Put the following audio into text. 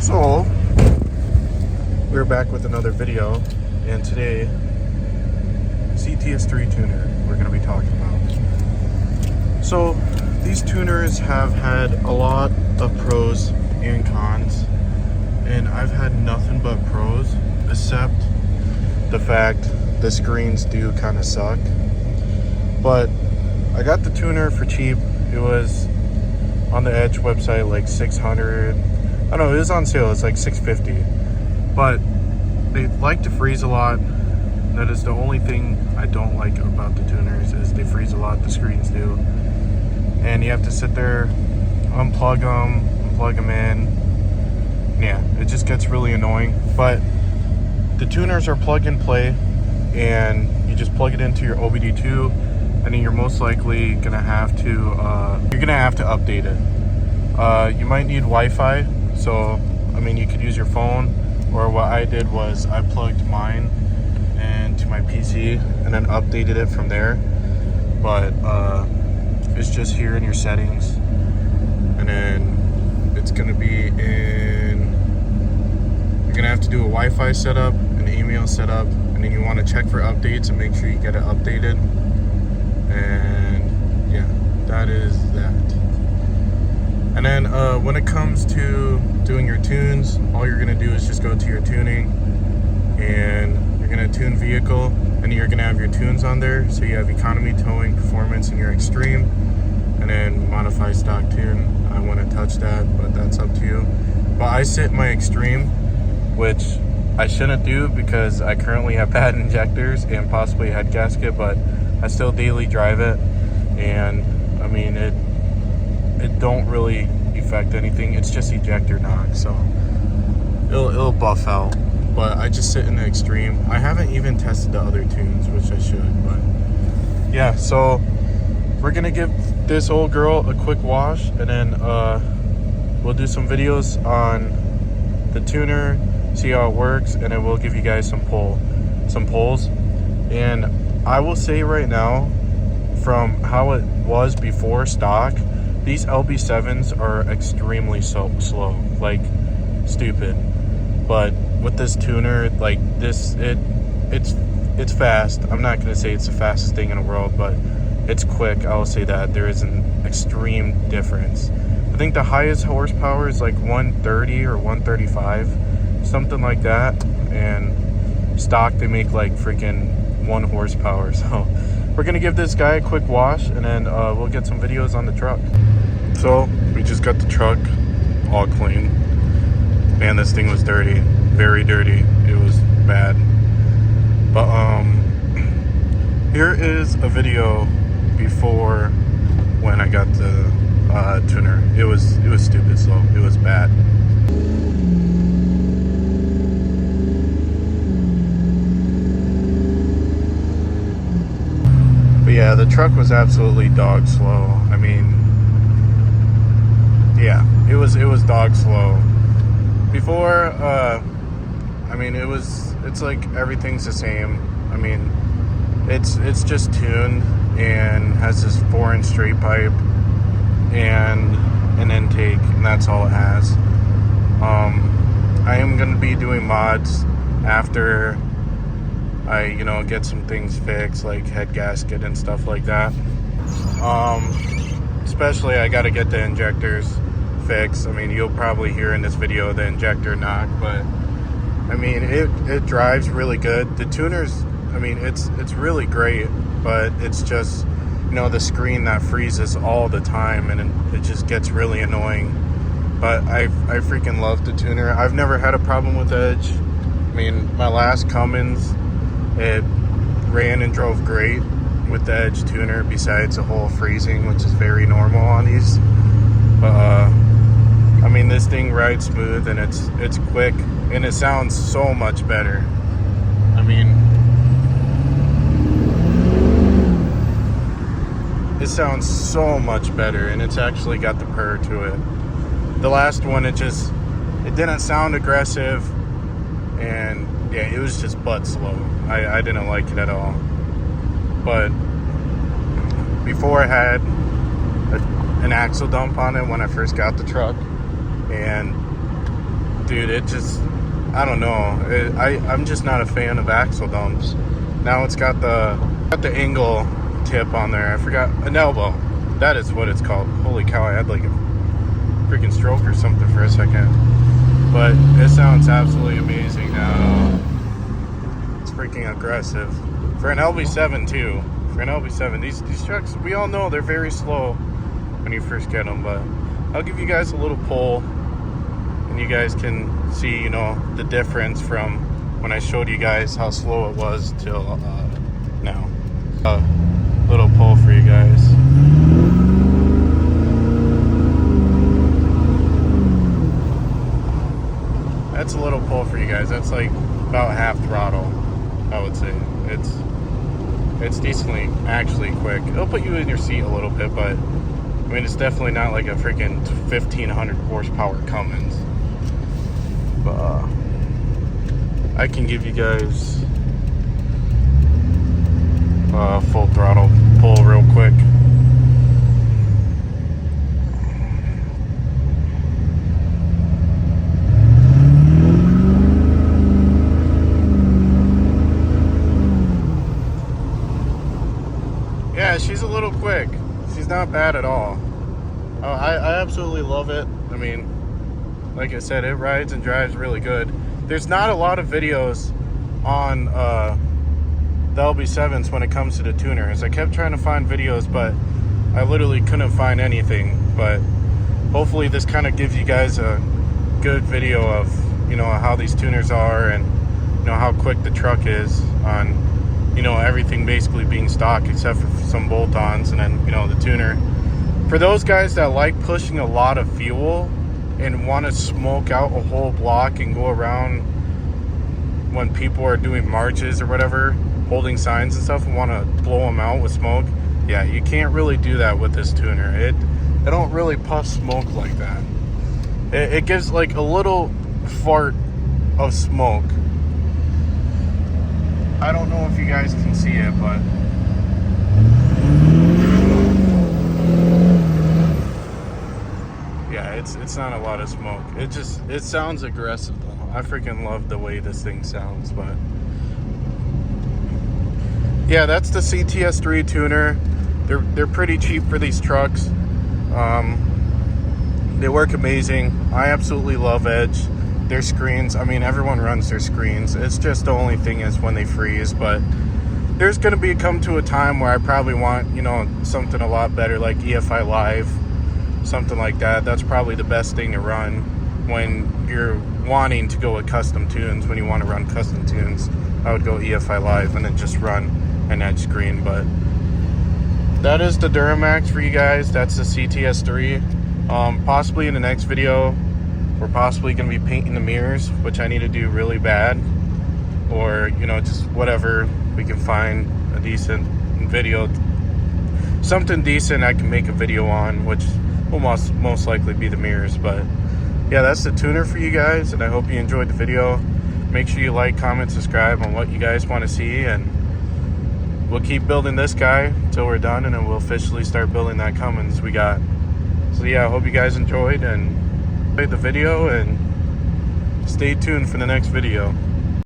So, we're back with another video, and today, cts3 tuner we're going to be talking about. So, these tuners have had a lot of pros and cons, and I've had nothing but pros, except the fact the screens do kind of suck. But I got the tuner for cheap. It was on the Edge website like 600. I don't know, it was on sale. It's like 650. But they like to freeze a lot. That is the only thing I don't like about the tuners, is they freeze a lot. The screens do. And you have to sit there, unplug them, plug them in. Yeah, it just gets really annoying. But the tuners are plug and play, and you just plug it into your OBD2, and then you're most likely gonna have to update it. You might need Wi-Fi, so I mean you could use your phone, or what I did was I plugged mine into my PC and then updated it from there. But it's just here in your settings, and then it's gonna be in. You're gonna have to do a Wi-Fi setup, an email setup, and then you want to check for updates and make sure you get it updated. And yeah, that is that. And then when it comes to doing your tunes, all you're gonna do is just go to your tuning, and you're gonna tune vehicle, and you're gonna have your tunes on there. So you have economy, towing, performance, and your extreme, and then modify stock tune. I want to touch that, but that's up to you. But I set my extreme, which I shouldn't do because I currently have bad injectors and possibly a head gasket, but I still daily drive it, and I mean it don't really affect anything. It's just ejector knock, so it'll buff out. But I just sit in the extreme. I haven't even tested the other tunes, which I should. But yeah, so we're gonna give this old girl a quick wash, and then we'll do some videos on the tuner, see how it works, and then we'll give you guys some polls. And I will say right now, from how it was before stock, these Lb7s are extremely slow, like stupid. But with this tuner, like this, it's fast. I'm not gonna say it's the fastest thing in the world, but it's quick. I will say that there is an extreme difference. I think the highest horsepower is like 130 or 135, something like that. And stock, they make like freaking 1 horsepower. So we're gonna give this guy a quick wash, and then we'll get some videos on the truck. So we just got the truck all clean. Man, this thing was dirty, very dirty. It was bad. But here is a video before when I got the tuner. It was stupid slow. It was bad. But yeah, the truck was absolutely dog slow. I mean, yeah, it was dog slow. Before, I mean, it's like everything's the same. I mean, it's just tuned and has this 4-inch straight pipe and an intake, and that's all it has. I am going to be doing mods after I, get some things fixed, like head gasket and stuff like that. Especially I got to get the injectors fixed. I mean, you'll probably hear in this video the injector knock, but I mean, it drives really good. The tuners, I mean, it's really great, but it's just, the screen that freezes all the time, and it just gets really annoying. But I freaking love the tuner. I've never had a problem with Edge. I mean, my last Cummins, it ran and drove great with the Edge tuner, besides the whole freezing, which is very normal on these. But I mean, this thing rides smooth, and it's quick, and it sounds so much better. I mean, it sounds so much better, and it's actually got the purr to it. The last one, it didn't sound aggressive, and yeah, it was just butt slow. I didn't like it at all. But before, I had an axle dump on it when I first got the truck, and dude, it just, I don't know. I'm just not a fan of axle dumps. Now it's got the angle tip on there. I forgot, an elbow. That is what it's called. Holy cow, I had like a freaking stroke or something for a second. But it sounds absolutely amazing now. It's freaking aggressive. For an Lb7 too. For an Lb7, these trucks, we all know they're very slow when you first get them, but I'll give you guys a little pull and you guys can see, you know, the difference from when I showed you guys how slow it was till now. Little pull for you guys. That's a little pull for you guys. That's like about half throttle, I would say. It's decently actually quick. It'll put you in your seat a little bit, but I mean, it's definitely not like a freaking 1500 horsepower Cummins. But I can give you guys full throttle pull real quick. Yeah, she's a little quick. She's not bad at all. I absolutely love it. I mean, like I said, it rides and drives really good. There's not a lot of videos on the Lb7s when it comes to the tuners. I kept trying to find videos, but I literally couldn't find anything. But hopefully this kind of gives you guys a good video of, you know, how these tuners are and, you know, how quick the truck is on, you know, everything basically being stock except for some bolt-ons, and then, you know, the tuner. For those guys that like pushing a lot of fuel and want to smoke out a whole block and go around when people are doing marches or whatever, holding signs and stuff, and want to blow them out with smoke, yeah, you can't really do that with this tuner. It don't really puff smoke like that. It gives like a little fart of smoke. I don't know if you guys can see it, but yeah, it's not a lot of smoke. It sounds aggressive though. I freaking love the way this thing sounds. But yeah, that's the cts3 tuner. They're pretty cheap for these trucks. They work amazing. I absolutely love Edge. Their screens, I mean, everyone runs their screens. It's just the only thing is when they freeze. But there's going to come to a time where I probably want, you know, something a lot better like EFI Live, something like that. That's probably the best thing to run when you're wanting to go with custom tunes. When you want to run custom tunes, I would go EFI Live and then just run an Edge screen. But that is the Duramax for you guys. That's the cts3. Possibly in the next video, we're possibly going to be painting the mirrors, which I need to do really bad. Or, you know, just whatever we can find a decent video. Something decent I can make a video on, which will most likely be the mirrors. But yeah, that's the tuner for you guys, and I hope you enjoyed the video. Make sure you like, comment, subscribe on what you guys want to see, and we'll keep building this guy until we're done, and then we'll officially start building that Cummins we got. So yeah, I hope you guys enjoyed and the video, and stay tuned for the next video.